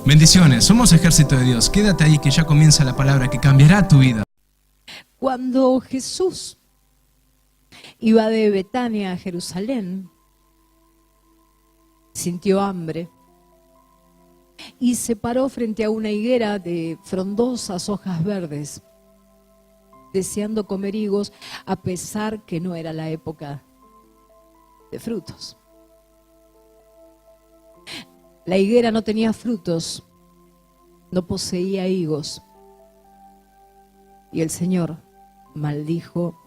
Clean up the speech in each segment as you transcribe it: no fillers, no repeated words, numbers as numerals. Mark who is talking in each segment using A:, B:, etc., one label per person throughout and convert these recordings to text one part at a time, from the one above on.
A: Bendiciones, somos Ejército de Dios. Quédate ahí que ya comienza la palabra que cambiará tu vida.
B: Cuando Jesús iba de Betania a Jerusalén, sintió hambre y se paró frente a una higuera de frondosas hojas verdes, deseando comer higos, a pesar que no era la época de frutos. La higuera no tenía frutos, no poseía higos, y el Señor maldijo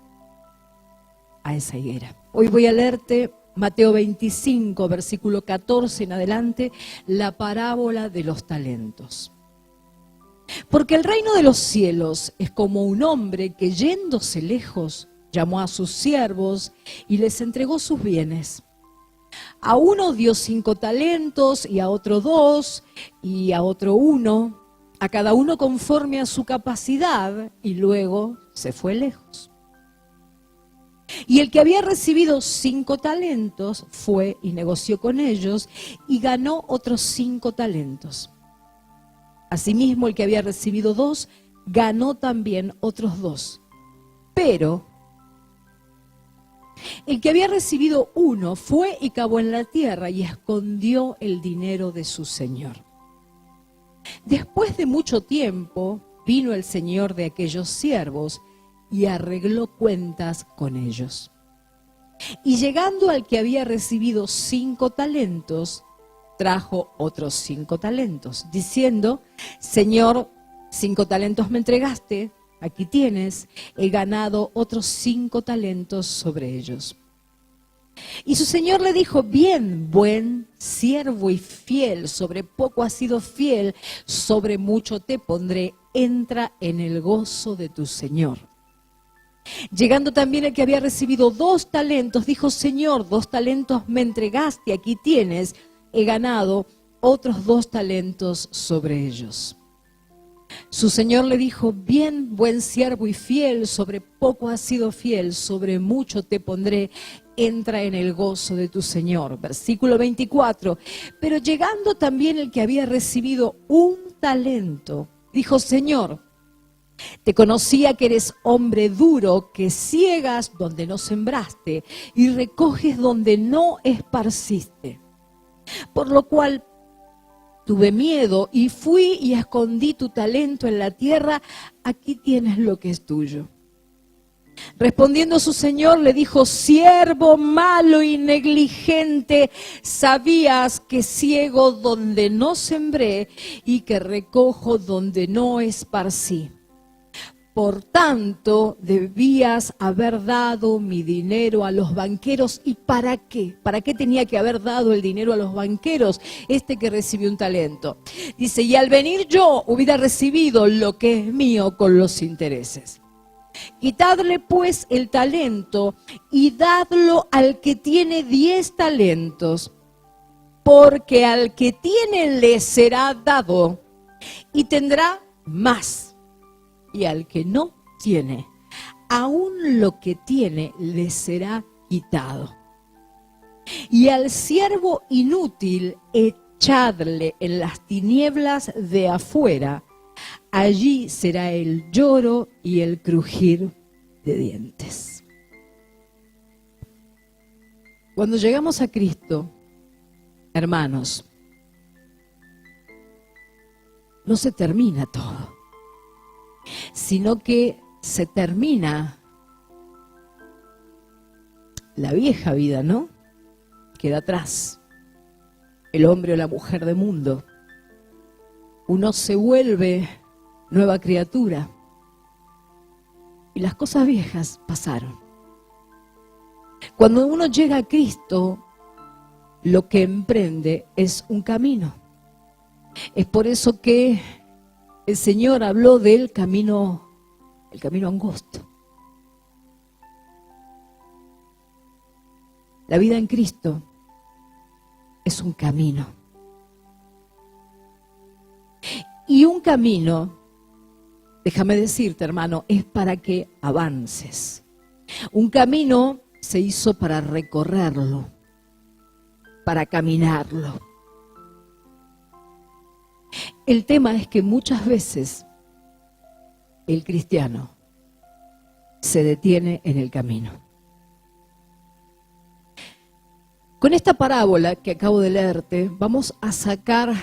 B: a esa higuera. Hoy voy a leerte Mateo 25, versículo 14 en adelante, la parábola de los talentos. Porque el reino de los cielos es como un hombre que, yéndose lejos, llamó a sus siervos y les entregó sus bienes. A uno dio 5 talentos, y a otro 2, y a otro 1, a cada uno conforme a su capacidad, y luego se fue lejos. Y el que había recibido 5 talentos fue y negoció con ellos, y ganó otros 5 talentos. Asimismo, el que había recibido 2, ganó también otros 2. Pero el que había recibido 1 fue y cavó en la tierra y escondió el dinero de su señor. Después de mucho tiempo, vino el señor de aquellos siervos y arregló cuentas con ellos. Y llegando al que había recibido 5 talentos, trajo otros 5 talentos, diciendo: Señor, 5 talentos me entregaste, aquí tienes, he ganado otros 5 talentos sobre ellos. Y su señor le dijo: bien, buen siervo y fiel, sobre poco has sido fiel, sobre mucho te pondré, entra en el gozo de tu señor. Llegando también el que había recibido 2 talentos, dijo: Señor, 2 talentos me entregaste, aquí tienes, he ganado otros 2 talentos sobre ellos. Su señor le dijo: bien, buen siervo y fiel, sobre poco has sido fiel, sobre mucho te pondré, entra en el gozo de tu señor. Versículo 24. Pero llegando también el que había recibido 1 talento, dijo: Señor, te conocía que eres hombre duro, que ciegas donde no sembraste y recoges donde no esparciste. Por lo cual tuve miedo y fui y escondí tu talento en la tierra, aquí tienes lo que es tuyo. Respondiendo su señor le dijo: siervo malo y negligente, sabías que ciego donde no sembré y que recojo donde no esparcí. Por tanto, debías haber dado mi dinero a los banqueros. ¿Y para qué? ¿Para qué tenía que haber dado el dinero a los banqueros este que recibió un talento? Dice: y al venir yo hubiera recibido lo que es mío con los intereses. Quitadle pues el talento y dadlo al que tiene 10 talentos, porque al que tiene le será dado y tendrá más. Y al que no tiene, aún lo que tiene le será quitado. Y al siervo inútil echadle en las tinieblas de afuera, allí será el lloro y el crujir de dientes. Cuando llegamos a Cristo, hermanos, no se termina todo, sino que se termina la vieja vida, ¿no? Queda atrás el hombre o la mujer de mundo. Uno se vuelve nueva criatura y las cosas viejas pasaron. Cuando uno llega a Cristo, lo que emprende es un camino. Es por eso que el Señor habló del camino, el camino angosto. La vida en Cristo es un camino. Y un camino, déjame decirte, hermano, es para que avances. Un camino se hizo para recorrerlo, para caminarlo. El tema es que muchas veces el cristiano se detiene en el camino. Con esta parábola que acabo de leerte, vamos a sacar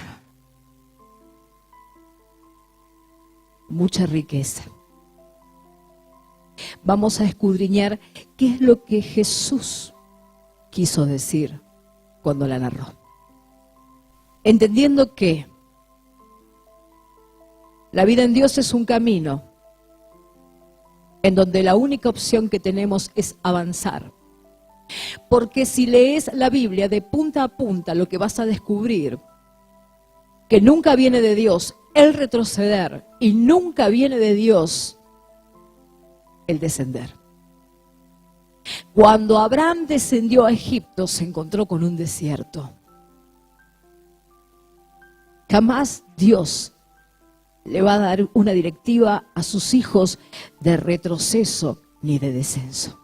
B: mucha riqueza. Vamos a escudriñar qué es lo que Jesús quiso decir cuando la narró. Entendiendo que la vida en Dios es un camino en donde la única opción que tenemos es avanzar. Porque si lees la Biblia de punta a punta, lo que vas a descubrir, que nunca viene de Dios el retroceder y nunca viene de Dios el descender. Cuando Abraham descendió a Egipto, se encontró con un desierto. Jamás Dios le va a dar una directiva a sus hijos de retroceso ni de descenso.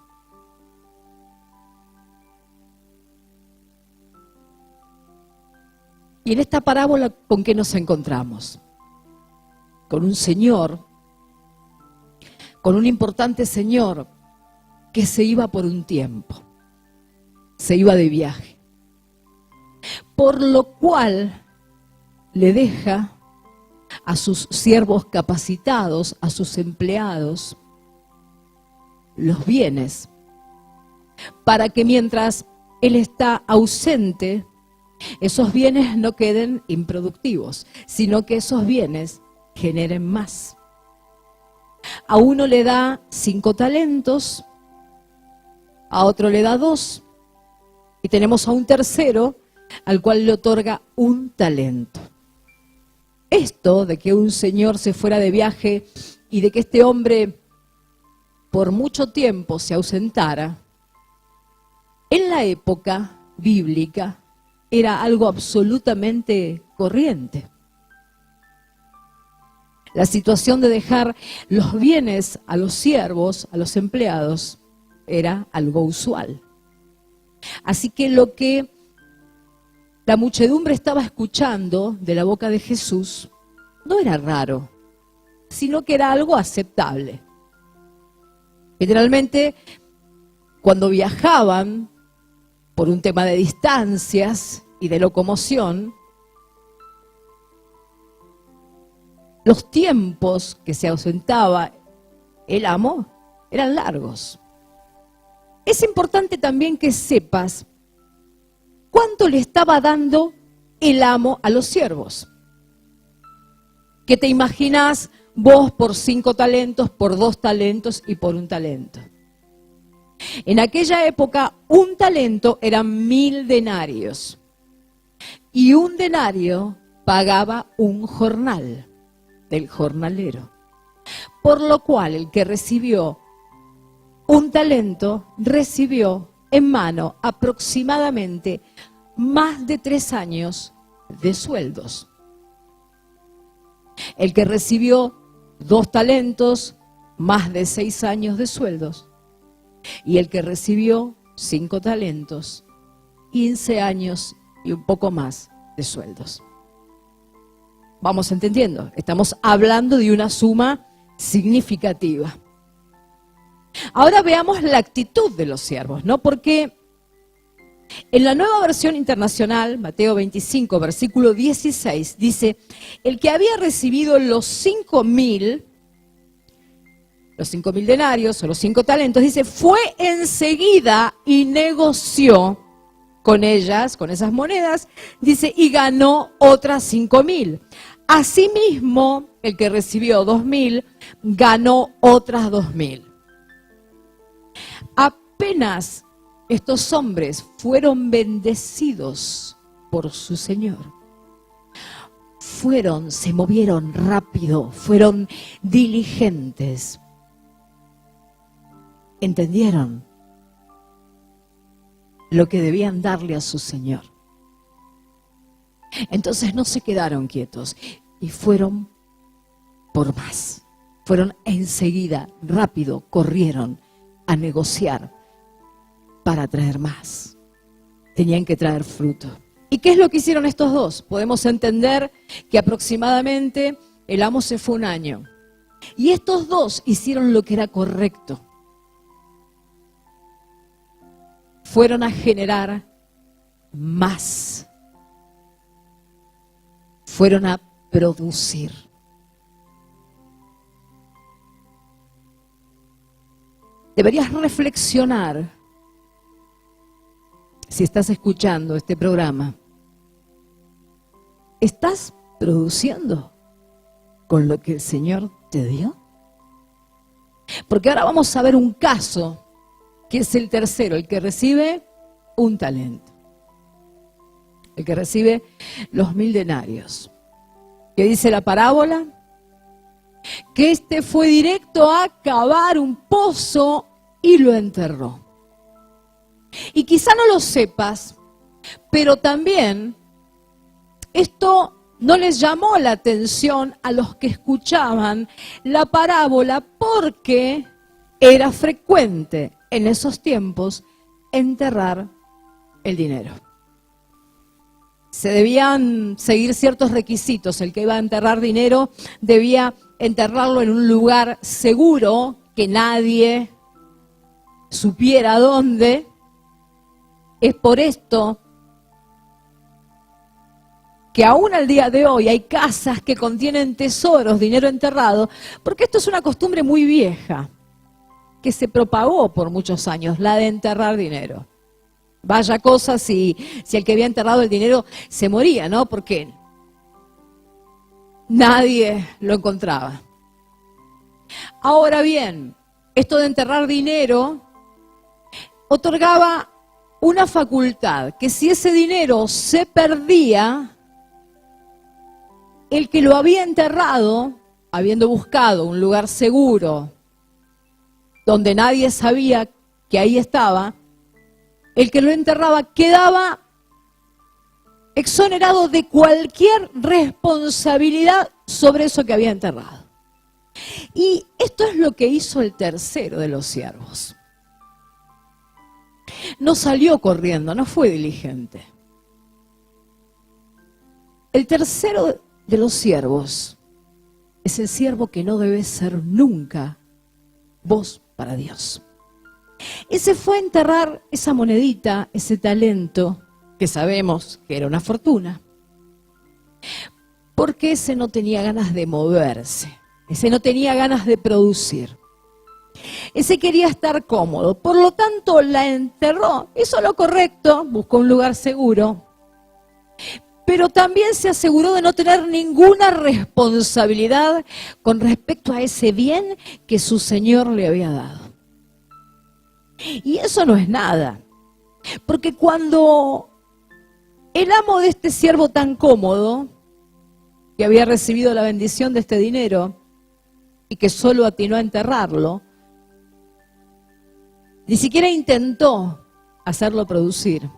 B: Y en esta parábola, ¿con qué nos encontramos? Con un señor, con un importante señor que se iba por un tiempo, se iba de viaje, por lo cual le deja a sus siervos capacitados, a sus empleados, los bienes, para que mientras él está ausente, esos bienes no queden improductivos, sino que esos bienes generen más. A uno le da 5 talentos, a otro le da 2, y tenemos a un tercero al cual le otorga 1 talento. Esto de que un señor se fuera de viaje y de que este hombre por mucho tiempo se ausentara, en la época bíblica era algo absolutamente corriente. La situación de dejar los bienes a los siervos, a los empleados, era algo usual. Así que lo que la muchedumbre estaba escuchando de la boca de Jesús no era raro, sino que era algo aceptable. Generalmente, cuando viajaban por un tema de distancias y de locomoción, los tiempos que se ausentaba el amo eran largos. Es importante también que sepas cuánto le estaba dando el amo a los siervos. ¿Qué te imaginás vos por 5 talentos, por 2 talentos y por 1 talento? En aquella época, 1 talento eran 1000 denarios. Y 1 denario pagaba 1 jornal del jornalero. Por lo cual, el que recibió 1 talento, recibió en mano aproximadamente más de 3 años de sueldos. El que recibió 2 talentos, más de 6 años de sueldos. Y el que recibió 5 talentos, 15 años y un poco más de sueldos. Vamos entendiendo, estamos hablando de una suma significativa. Ahora veamos la actitud de los siervos, ¿no? Porque en la Nueva Versión Internacional, Mateo 25, versículo 16, dice: el que había recibido los 5.000 denarios o los 5 talentos, dice, fue enseguida y negoció con ellas, con esas monedas, dice, y ganó otras 5.000. Asimismo, el que recibió 2.000, ganó otras 2.000. Apenas estos hombres fueron bendecidos por su Señor, se movieron rápido, fueron diligentes, entendieron lo que debían darle a su Señor. Entonces no se quedaron quietos y fueron por más. Fueron enseguida, rápido, corrieron a negociar para traer más. Tenían que traer fruto. ¿Y qué es lo que hicieron estos dos? Podemos entender que aproximadamente el amo se fue un año. Y estos dos hicieron lo que era correcto. Fueron a generar más. Fueron a producir. Deberías reflexionar, si estás escuchando este programa, ¿estás produciendo con lo que el Señor te dio? Porque ahora vamos a ver un caso, que es el tercero, el que recibe un talento. El que recibe los 1000 denarios. ¿Qué dice la parábola? Que este fue directo a cavar un pozo y lo enterró. Y quizá no lo sepas, pero también esto no les llamó la atención a los que escuchaban la parábola, porque era frecuente en esos tiempos enterrar el dinero. Se debían seguir ciertos requisitos. El que iba a enterrar dinero debía enterrarlo en un lugar seguro, que nadie supiera dónde. Es por esto que aún al día de hoy hay casas que contienen tesoros, dinero enterrado, porque esto es una costumbre muy vieja, que se propagó por muchos años, la de enterrar dinero. Vaya cosa si el que había enterrado el dinero se moría, ¿no? Porque nadie lo encontraba. Ahora bien, esto de enterrar dinero otorgaba una facultad, que si ese dinero se perdía, el que lo había enterrado, habiendo buscado un lugar seguro, donde nadie sabía que ahí estaba, el que lo enterraba quedaba exonerado de cualquier responsabilidad sobre eso que había enterrado. Y esto es lo que hizo el tercero de los siervos. No salió corriendo, no fue diligente. El tercero de los siervos es el siervo que no debe ser nunca voz para Dios. Ese fue a enterrar esa monedita, ese talento, que sabemos que era una fortuna, porque ese no tenía ganas de moverse, ese no tenía ganas de producir, ese quería estar cómodo, por lo tanto la enterró, hizo lo correcto, buscó un lugar seguro, pero también se aseguró de no tener ninguna responsabilidad con respecto a ese bien que su Señor le había dado. Y eso no es nada, porque cuando el amo de este siervo tan cómodo, que había recibido la bendición de este dinero y que solo atinó a enterrarlo, ni siquiera intentó hacerlo producir.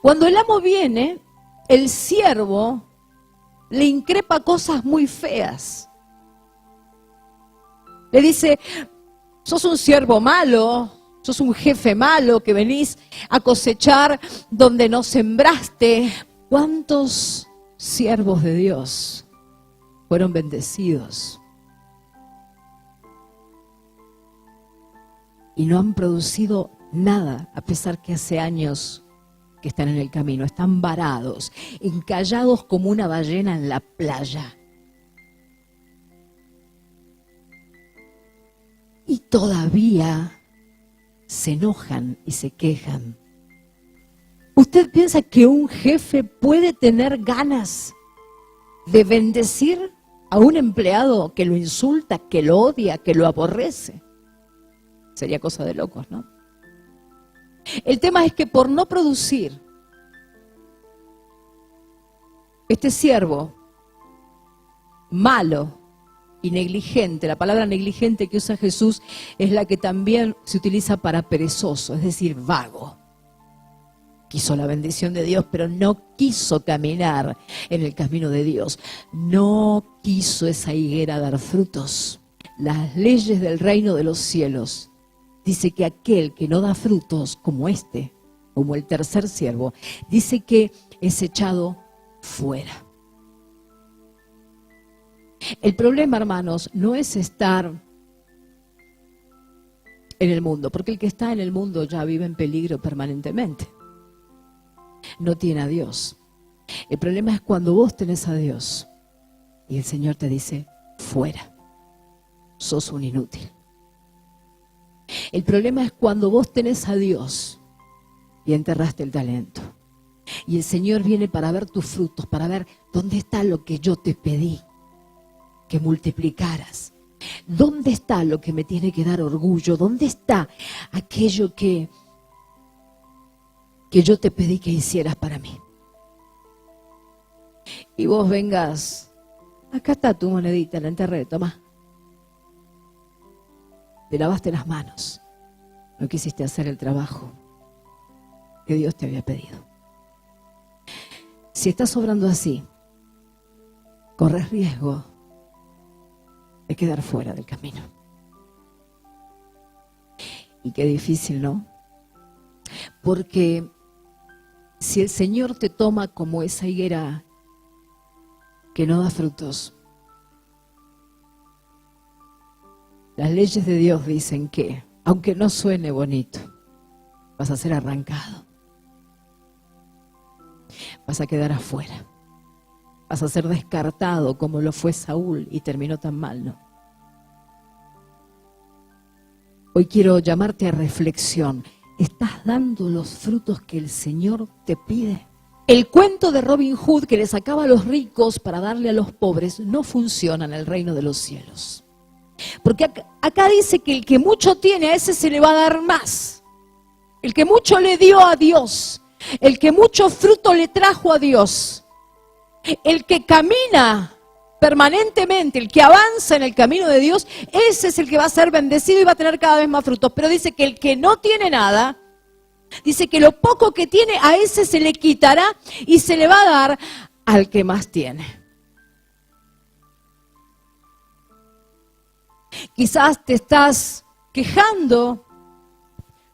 B: Cuando el amo viene, el siervo le increpa cosas muy feas. Le dice: sos un siervo malo, sos un jefe malo que venís a cosechar donde no sembraste. ¿Cuántos siervos de Dios fueron bendecidos y no han producido nada, a pesar que hace años que están en el camino? Están varados, encallados como una ballena en la playa. Y todavía se enojan y se quejan. ¿Usted piensa que un jefe puede tener ganas de bendecir a un empleado que lo insulta, que lo odia, que lo aborrece? Sería cosa de locos, ¿no? El tema es que por no producir, este siervo malo y negligente, la palabra negligente que usa Jesús es la que también se utiliza para perezoso, es decir, vago. Quiso la bendición de Dios, pero no quiso caminar en el camino de Dios. No quiso esa higuera dar frutos. Las leyes del reino de los cielos dice que aquel que no da frutos como este como el tercer siervo, dice que es echado fuera. El problema, hermanos, no es estar en el mundo, porque el que está en el mundo ya vive en peligro permanentemente. No tiene a Dios. El problema es cuando vos tenés a Dios y el Señor te dice, fuera, sos un inútil. El problema es cuando vos tenés a Dios y enterraste el talento. Y el Señor viene para ver tus frutos, para ver dónde está lo que yo te pedí que multiplicaras. ¿Dónde está lo que me tiene que dar orgullo? ¿Dónde está aquello que yo te pedí que hicieras para mí? Y vos vengas, acá está tu monedita, la enterré, toma. Te lavaste las manos, no quisiste hacer el trabajo que Dios te había pedido. Si estás obrando así, corres riesgo de quedar fuera del camino. Y qué difícil, ¿no? Porque si el Señor te toma como esa higuera que no da frutos, las leyes de Dios dicen que, aunque no suene bonito, vas a ser arrancado. Vas a quedar afuera. Vas a ser descartado como lo fue Saúl y terminó tan mal, ¿no? Hoy quiero llamarte a reflexión. ¿Estás dando los frutos que el Señor te pide? El cuento de Robin Hood que le sacaba a los ricos para darle a los pobres no funciona en el reino de los cielos. Porque acá dice que el que mucho tiene, a ese se le va a dar más. El que mucho le dio a Dios, el que mucho fruto le trajo a Dios, el que camina permanentemente, el que avanza en el camino de Dios, ese es el que va a ser bendecido y va a tener cada vez más frutos. Pero dice que el que no tiene nada, dice que lo poco que tiene a ese se le quitará y se le va a dar al que más tiene. Quizás te estás quejando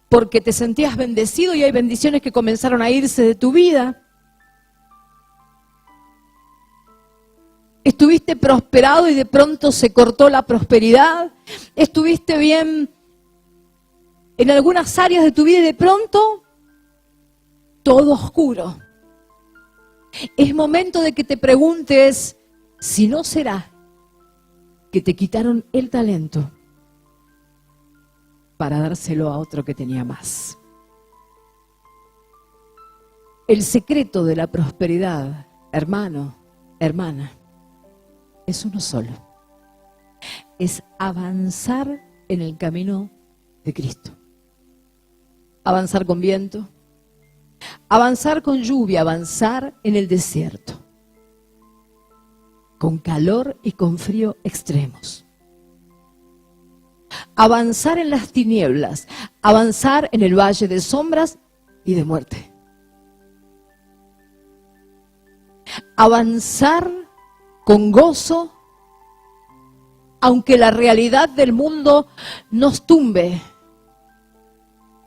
B: porque te sentías bendecido y hay bendiciones que comenzaron a irse de tu vida. Estuviste prosperado y de pronto se cortó la prosperidad. Estuviste bien en algunas áreas de tu vida y de pronto todo oscuro. Es momento de que te preguntes si no será que te quitaron el talento para dárselo a otro que tenía más. El secreto de la prosperidad, hermano, hermana, es uno solo. Es avanzar en el camino de Cristo. Avanzar con viento, avanzar con lluvia, avanzar en el desierto, con calor y con frío extremos. Avanzar en las tinieblas, avanzar en el valle de sombras y de muerte. Avanzar con gozo, aunque la realidad del mundo nos tumbe.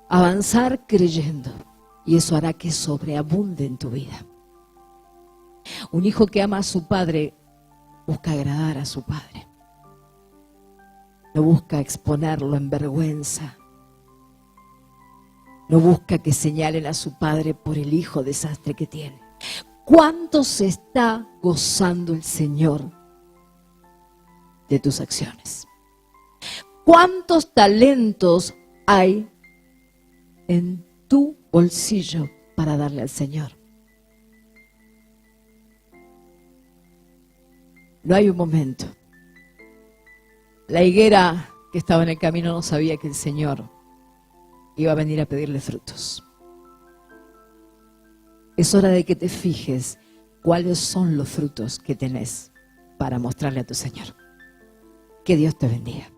B: Avanzar creyendo, y eso hará que sobreabunde en tu vida. Un hijo que ama a su padre busca agradar a su padre. No busca exponerlo en vergüenza. No busca que señalen a su padre por el hijo desastre que tiene. ¿Cuánto se está gozando el Señor de tus acciones? ¿Cuántos talentos hay en tu bolsillo para darle al Señor? No hay un momento. La higuera que estaba en el camino no sabía que el Señor iba a venir a pedirle frutos. Es hora de que te fijes cuáles son los frutos que tenés para mostrarle a tu Señor. Que Dios te bendiga.